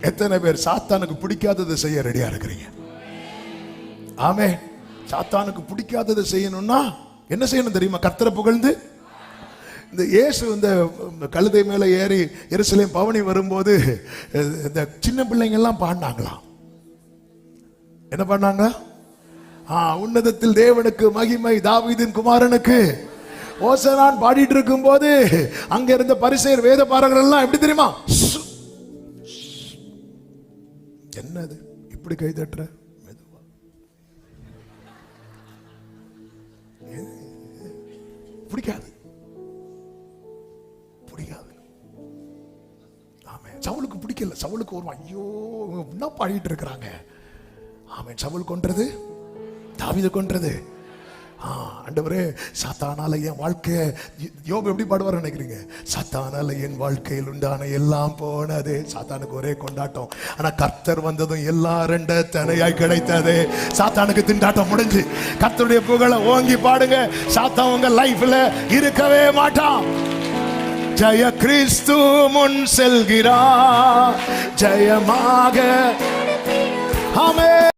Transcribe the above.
எத்தனை பேர் சாத்தானுக்கு பிடிக்காததை செய்ய ரெடியா இருக்கிறீங்க? ஆமே. சாத்தானுக்கு பிடிக்காததை செய்யணும்னா என்ன செய்யணும் தெரியுமா? கர்த்தரை புகழ்ந்து. இந்த இயேசு இந்த கழுதை மேல ஏறி எருசலேம் பவனி வரும்போது இந்த சின்ன பிள்ளைங்க எல்லாம் பாடினாங்களாம். என்ன பண்ணாங்க? உன்னதத்தில் தேவனுக்கு மகிமை, தாவீதின் குமாரனுக்கு ஓசனான் பாடிட்டு இருக்கும் போது அங்க இருந்த பரிசேயர் வேத பாரகர்கள் எல்லாம் எப்படி தெரியுமா? என்னது இப்படி கை தட்டுற? பிடிக்காது, பிடிக்காது. ஆமே. சவுலுக்கு பிடிக்கல. சவுலுக்கு ஒரு ஐயோ என்ன பாடிட்டு இருக்கிறாங்க. ஆமே. சவுல் கொன்றது, தாவீது கொன்றது. ஆண்டவரே, சாத்தானால என் வாழ்க்கை, யோபு எப்படி பாடுவார் நினைக்கிறீங்க? சாத்தானால என் வாழ்க்கையில் உண்டான எல்லாம் போனது. சாத்தானுக்கு ஒரே கொண்டாட்டம். ஆனா கர்த்தர் வந்ததும் எல்லாம் ரெண்ட தனையாய் கிடைத்தது. சாத்தானுக்கு திண்டாட்டம் முடிஞ்சு கர்த்தருடைய புகழை ஓங்கி பாடுங்க. சாத்தான் உங்க லைஃப்ல இருக்கவே மாட்டான். ஜெய கிறிஸ்து முன் செல்கிறார் ஜெயமாக. ஆமென்.